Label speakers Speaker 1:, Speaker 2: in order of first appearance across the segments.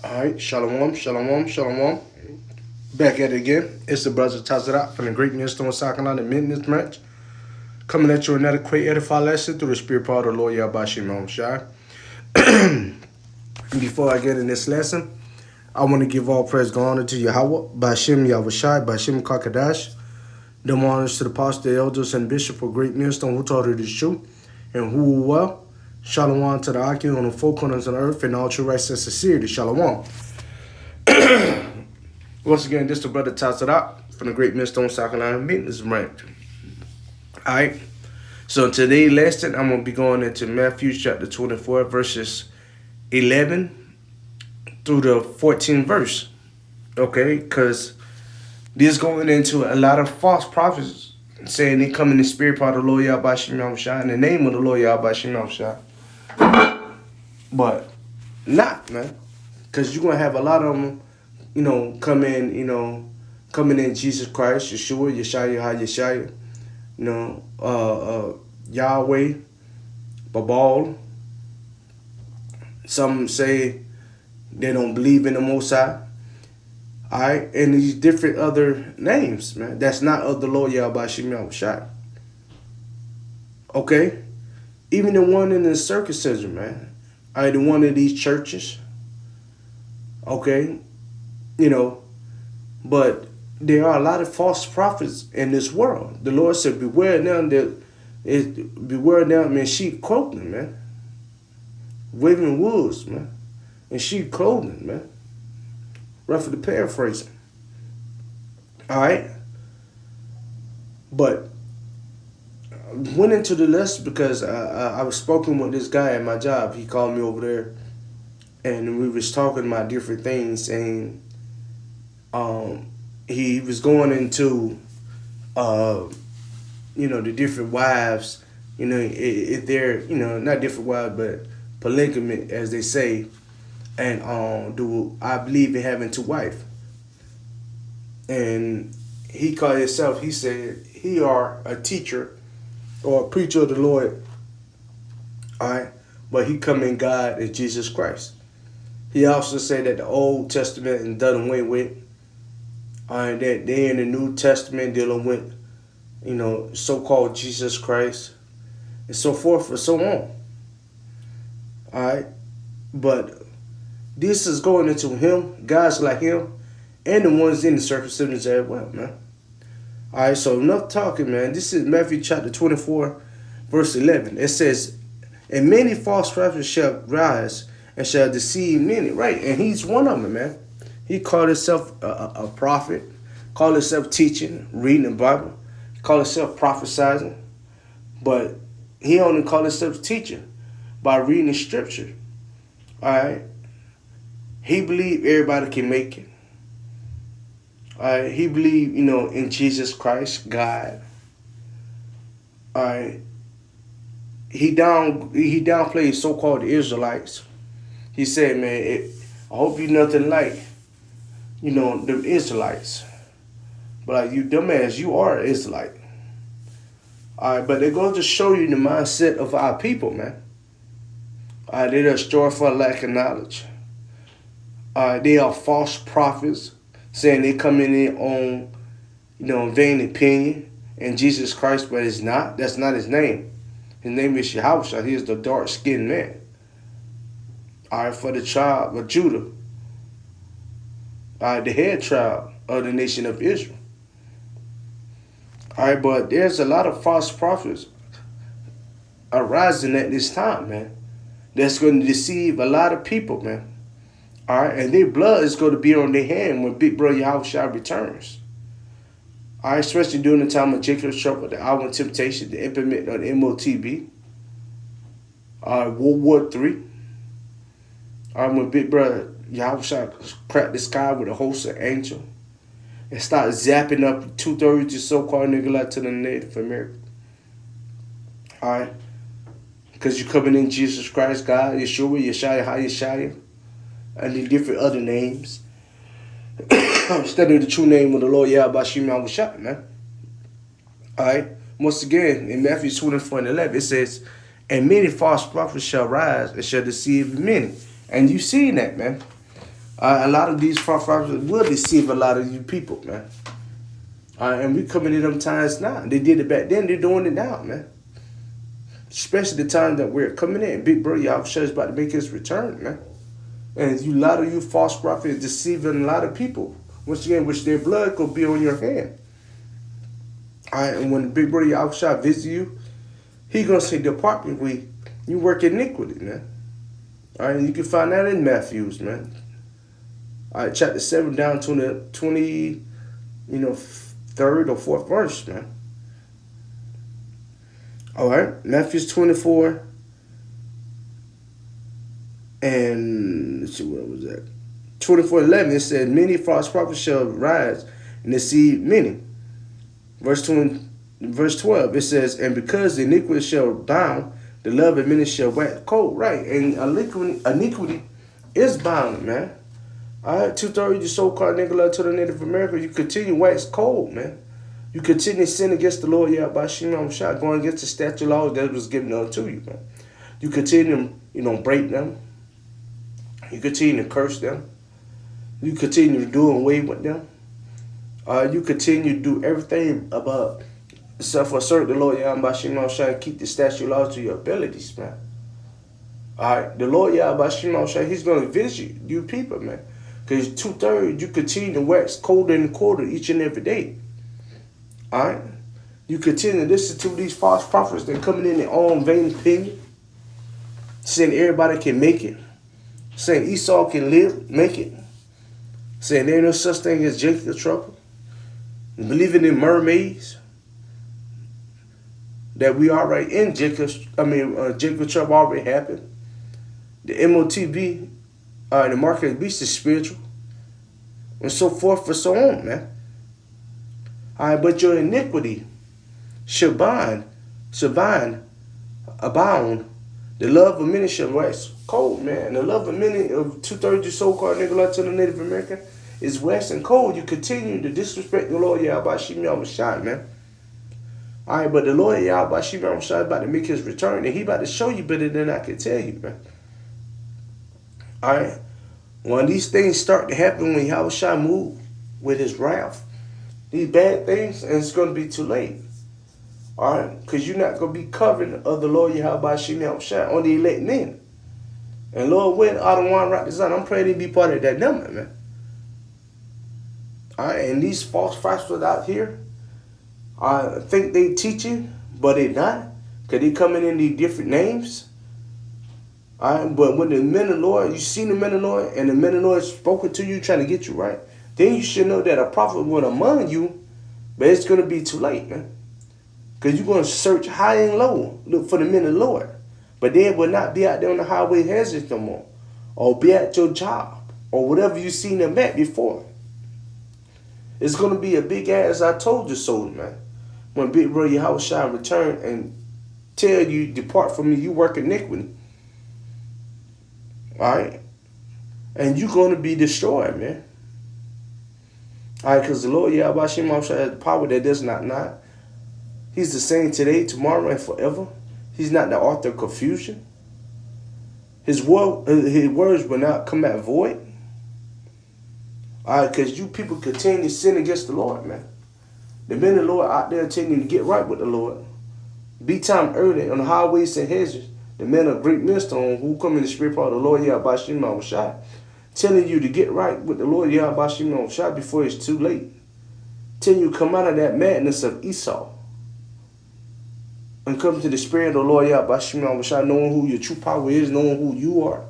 Speaker 1: All right, shalom, shalom, shalom. Back at it again. It's the brother Tazarat from the Great Millstone Sakana, the Maintenance Branch. Coming at you another quick edify lesson through the spirit power of the Lord Yahbashim Shai. Before I get in this lesson, I want to give all praise and honor to Yahweh, Bashim Yahushai, Bashim Kakadash. The honors to the pastor, the elders, and bishop of Great Millstone who taught it the truth and who well. Shalom to the Aki on the four corners of the earth and all true righteousness and sincerity. Shalom. Once again, this is the brother Tazarat from the Great Millstone South Carolina Maintenance Branch. Alright. So today's lesson, I'm going to be going into Matthew chapter 24, verses 11 through the 14th verse. Okay? Because this is going into a lot of false prophets saying they come in the spirit part of the Lord Yahbashim Yahushua in the name of the Lord Yahbashim Yahushua. But not, man. Because you're going to have a lot of them, coming in Jesus Christ, Yeshua, Yeshaya, Yahweh, Babal. Some say they don't believe in the Most High. All right, and these different other names, man. That's not of the Lord Yahbashim Yahushua. Okay? Even the one in the circumcision, man. All right, the one of these churches. Okay? But there are a lot of false prophets in this world. The Lord said, beware now, man, sheep clothing, man. Waving wolves, man. And sheep clothing, man. Roughly paraphrasing. Alright? But I went into the list because I was spoken with this guy at my job. He called me over there and we was talking about different things, and he was going into the different wives, if they're, not different wives, but polygamy, as they say, and do I believe in having two wives? And he called himself, he said, he are a teacher or a preacher of the Lord, all right, but he come in God as Jesus Christ. He also said that the Old Testament is done away with, that they in the New Testament dealing with, so-called Jesus Christ, and so forth and so on. All right, but this is going into him, guys like him, and the ones in the circumcision as well, man. All right, so enough talking, man. This is Matthew chapter 24, verse 11. It says, and many false prophets shall rise and shall deceive many. Right, and he's one of them, man. He called himself a prophet, called himself teaching, reading the Bible, called himself prophesizing, but he only called himself teaching by reading the scripture. All right, he believed everybody can make it. All right, he believed, in Jesus Christ, God. All right, he downplayed so-called Israelites. He said, man, I hope you nothing like, the Israelites. But like you dumbass, you are an Israelite. All right, but it goes to show you the mindset of our people, man. All right, they destroy for lack of knowledge. All right, they are false prophets saying they come in their own, vain opinion in Jesus Christ, but it's not. That's not his name. His name is Yahushua. He is the dark-skinned man. All right, for the tribe of Judah. All right, the head tribe of the nation of Israel. All right, but there's a lot of false prophets arising at this time, man. That's going to deceive a lot of people, man. All right, and their blood is going to be on their hand when Big Brother Yahushua returns. All right, especially during the time of Jacob's trouble, the hour of temptation, the implement of the MOTB. All right, World War III. All right, when Big Brother Yahushua cracked the sky with a host of angels and started zapping up 2/3 of so-called nigga to the Native American. All right, because you're coming in Jesus Christ, God, Yeshua, Yeshaya, and the different other names instead of the true name of the Lord Yahbashim Yahushua, man. All right, once again, in Matthew 24 and 11, it says, and many false prophets shall rise and shall deceive many. And you seen that, man. A lot of these false prophets will deceive a lot of you people, man. And we coming in them times now. They did it back then. They're doing it now, man. Especially the time that we're coming in. Big bro, y'all sure is about to make his return, man. And a lot of you false prophets deceiving a lot of people. Once again, which their blood could be on your hand. All right, and when the big brother Yahushua visit you, he gonna say, "Depart from me, you work iniquity, man." All right, and you can find that in Matthew's, man. All right, chapter 7 down to the 3rd or 4th verse, man. All right, Matthew 24 and let's see, what was that? 24:11. It said, "Many false prophets shall rise and deceive many." Verse 12, it says, "And because the iniquity shall abound, the love of many shall wax cold." Right, and iniquity is bound, man. All right, 2/3 of your so-called nigga love to the Native American, you continue wax cold, man. You continue to sin against the Lord Yahweh Shimon Shah, going against the statute laws that was given unto you, man. You continue to, break them. You continue to curse them. You continue to do away with them. You continue to do everything about except for assert the Lord Yahweh Shimon Shah and keep the statute laws to your abilities, man. All right, the Lord Yahweh Shimon Shah, he's going to visit you people, man. Because 2/3, you continue to wax colder and colder each and every day. All right? You continue to listen to these false prophets that coming in their own vain opinion, saying everybody can make it, saying Esau can make it, saying there ain't no such thing as Jacob trouble, believing in mermaids, that we already in Jacob trouble already happened. The MOTB, the mark of the beast is spiritual, and so forth and so on, man. All right, but your iniquity shall abound. The love of many shall wax cold, man. And the love of many of 2/3 of your so-called nigga like to the Native American is waxing cold. You continue to disrespect the Lord Yahweh Shimon Shah, man. All right, but the Lord Yahweh Shimon Shah is about to make his return, and he about to show you better than I can tell you, man. All right, when these things start to happen, when Yahweh Shah move with his wrath, these bad things, and it's going to be too late. All right, because you're not going to be covering of the Lord Yahweh Shimon Shah on the elect men. And Lord, when I don't want to write this out, I'm praying to be part of that number, man. All right, and these false prophets out here, I think they teaching, but they not, because they coming in these different names. All right, but when the men of the Lord, you see the men of the Lord, and the men of the Lord spoken to you, trying to get you right, then you should know that a prophet will among you, but it's going to be too late, man. Because you're going to search high and low, look for the men of the Lord. But they will not be out there on the highway hazards no more, or be at your job, or whatever you seen them at before. It's going to be a big ass I told you so, man. When Big Brother Yahweh shall return and tell you, "Depart from me, you work iniquity." All right? And you're going to be destroyed, man. All right, because the Lord Yahweh Shimon Shah has the power that does not lie. He's the same today, tomorrow, and forever. He's not the author of confusion. His words will not come back void. All right, because you people continue to sin against the Lord, man. The men of the Lord out there telling you to get right with the Lord. Be time early on the highways and hedges. The men of great millstone who come in the spirit power of the Lord Yahweh Shimon Shah, telling you to get right with the Lord Yahweh Shimon Shah before it's too late. Telling you to come out of that madness of Esau and come to the spirit of the Lord Yahweh Shimon Shah, knowing who your true power is, knowing who you are.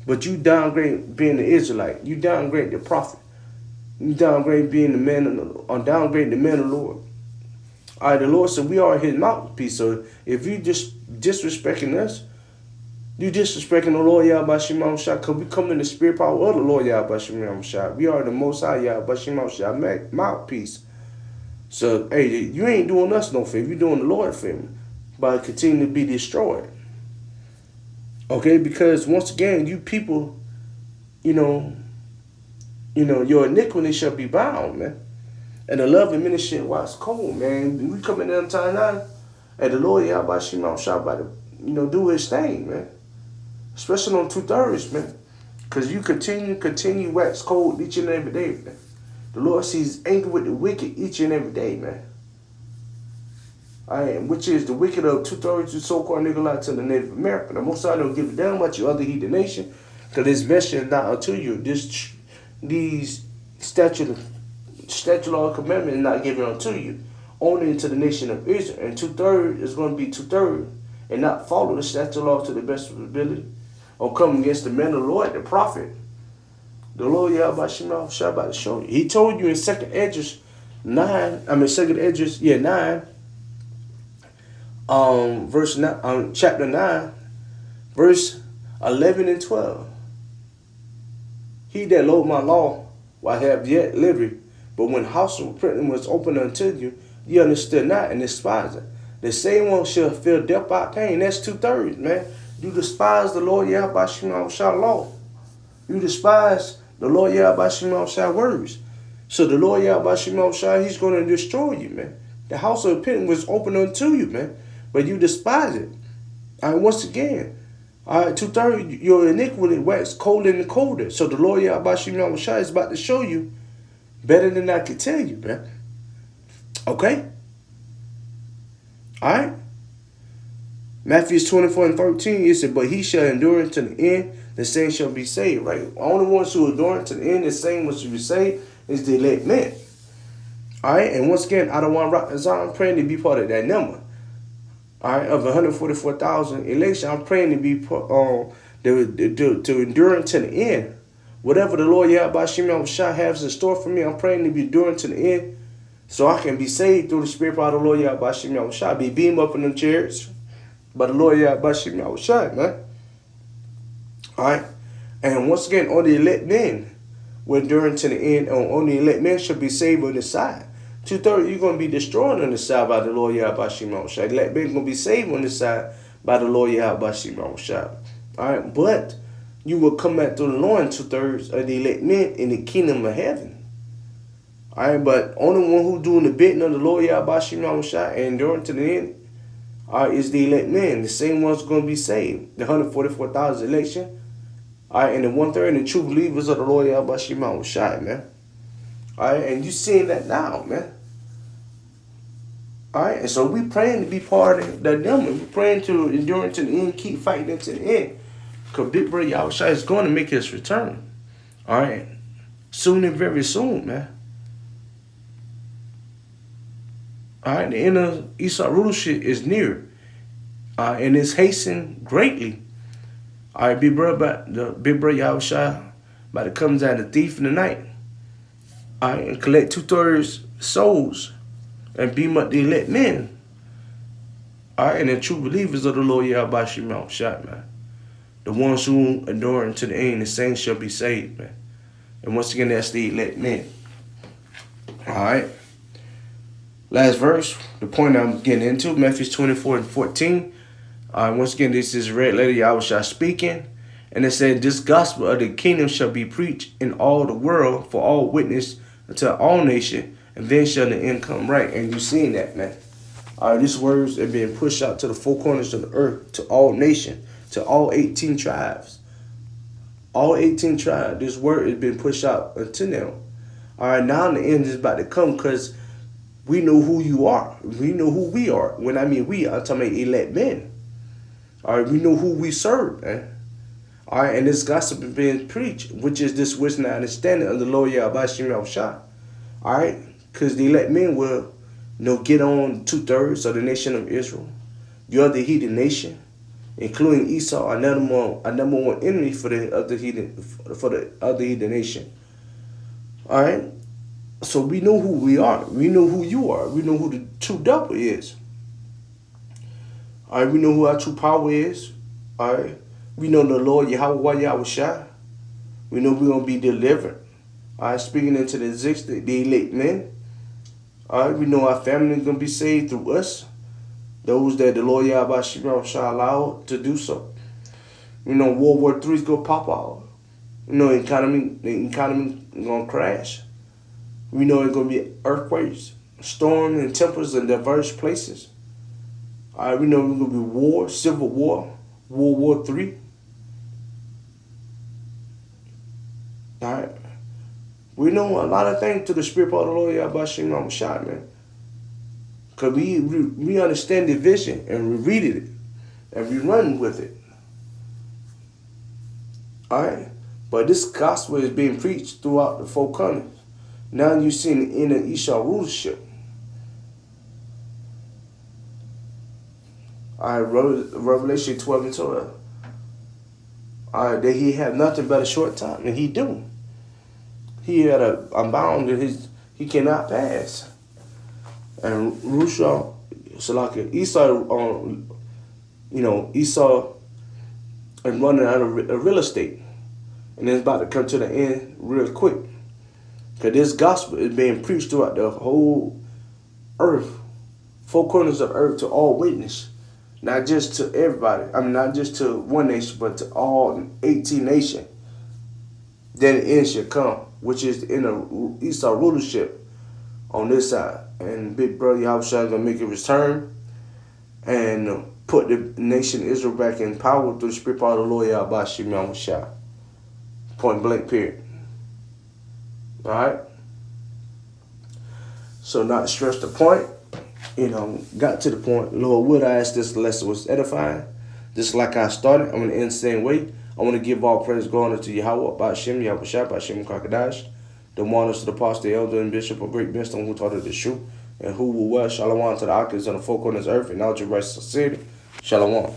Speaker 1: But you downgrade being the Israelite. You downgrade the prophet. You downgrade being the man, or downgrade the man of the Lord. All right, the Lord said we are his mouthpiece. So if you just disrespecting us, you disrespecting the Lord Yahweh Shimon Shah, because we come in the spirit power of the Lord Yahweh Shimon Shah. We are the Most High Yahweh Shimon Shah mouthpiece. So, hey, you ain't doing us no favor. You're doing the Lord a favor by continuing to be destroyed. Okay, because once again, you people, your iniquity shall be bound, man. And the love of many shall wax cold, man. We coming in time now, and the Lord Yahweh Shimon Shah about to, do his thing, man. Especially on 2/3, man. Because you continue wax cold each and every day, man. The Lord sees anger with the wicked each and every day, man. Which is the wicked of 2/3 of so-called Nicolaites to the Native American. The Most High don't give a damn about you other heathen nation, because this message is not unto you. These statute law and commandment is not given unto you, only to the nation of Israel. And 2/3 is going to be 2/3 and not follow the statute law to the best of his ability, or come against the man of the Lord, the prophet. The Lord Yahweh Shema shall about to show you. He told you in 2nd Esdras 9, verse 9, chapter 9, verse 11 and 12. He that loathed my law will have yet liberty, but when house of repentance was opened unto you, ye understood not and despised it. The same one shall feel death by pain. That's 2/3, man. You despise the Lord Yahweh Shema law. You despise the Lord Yahweh Shema words. So the Lord Yahweh Shema, he's going to destroy you, man. The house of repentance was open unto you, man, but you despise it. Once again, 2/3, your iniquity waxed colder and colder. So the Lord Yahweh Shema is about to show you better than I could tell you, man. Okay? All right? Matthew 24:13, it said, but he shall endure unto the end, the same shall be saved. Right? Only ones who endure unto the end, the same ones who be saved, is the elect men. All right? And once again, I don't want I'm praying to be part of that number. All right? Of 144,000 election, I'm praying to be to endure unto the end. Whatever the Lord Yahweh Shema has in store for me, I'm praying to be enduring to the end, so I can be saved through the Spirit of the Lord Yahweh Shema. Be beamed up in them chariots by the Lord Yahweh Shema, man. All right? And once again, only elect men will endure to the end. Only elect men shall be saved on the side. 2/3, you're going to be destroyed on the side by the Lord Yahweh Shema. Elect men going to be saved on the side by the Lord Yahweh Shema. All right? But you will come back to the Lord 2/3 of the elect men in the kingdom of heaven. All right? But only one who doing the bidding of the Lord Yahweh Shema and enduring to the end is the elect men. The same ones going to be saved. The 144,000 election. All right? And the 1/3 the true believers of the Lord Yahweh Shema, man. All right? And you seeing that now, man. All right? And so we praying to be part of that number. We're praying to endure to the end, keep fighting into the end. Because Big Brother Yahushua is going to make his return. All right? Soon and very soon, man. All right? The end of Esau rulership is near. And it's hastened greatly. All right? Big Brother Yahushua about to come down the thief in the night. All right? And collect 2/3 souls and beam up the elect men. All right? And the true believers of the Lord Yahweh Shema, man. The ones who endure unto the end, the saints shall be saved, man. And once again, that's the elect men. All right. Last verse, the point I'm getting into, Matthew 24:14. Once again, this is red letter Yahushua speaking. And it said, this gospel of the kingdom shall be preached in all the world for all witness unto all nations, and then shall the end come right. And you've seen that, man. All right, these words are being pushed out to the four corners of the earth, to all nations, to all 18 tribes. All 18 tribes, this word has been pushed out unto them. All right, now the end is about to come, because we know who you are. We know who we are. When I mean we, I'm talking about elect men. All right, we know who we serve, man. All right, and this gospel is being preached, which is this wisdom and understanding of the Lord Yahweh Shema. All right, because the elect men will, get on 2/3 of the nation of Israel. You are the heathen nation, including Esau, our number one enemy for the other heathen nation. All right, so we know who we are. We know who you are. We know who the true double is. All right, we know who our true power is. All right, we know the Lord Yahweh Yahushua. We know we're gonna be delivered. All right, speaking into the existence, the elect men. All right, we know our family is gonna be saved through us. Those that the Lord Yahweh shall allow to do so. We know World War III is going to pop out. We know the economy is going to crash. We know it's going to be earthquakes, storms, and tempests in diverse places. All right, we know it's going to be war, civil war, World War III. All right. We know a lot of things to the Spirit of the Lord Yahweh Shai, man. Because we understand the vision and we read it and we run with it. All right? But this gospel is being preached throughout the four corners. Now you're seeing the inner Esau rulership. All right, Revelation 12 and 12. All right, that he had nothing but a short time, and he do. He had a bound that he cannot pass. And Rusha, so like Esau, Esau is running out of real estate. And it's about to come to the end real quick. Because this gospel is being preached throughout the whole earth, four corners of earth, to all witness. Not just to everybody. I mean, not just to one nation, but to all 18 nations. Then the end shall come, which is the inner Esau rulership on this side. And big brother Yahushua is going to make a return and put the nation Israel back in power through the Spirit of the Lord Yahweh Shai. Point blank, period. All right? So not to stress the point, got to the point. Lord, would I ask this lesson was edifying? Just like I started, I'm going to end the same way. I want to give all praise going to Yahweh, Ba'ashem, Yahweh Shai, Ba'ashem Kakadash, the monarchs to the pastor, the elder, and bishop of great wisdom who taught us the truth, and who will well, Shalom to the Akis on the four corners of earth, and all your righteous sincerity. Shalom.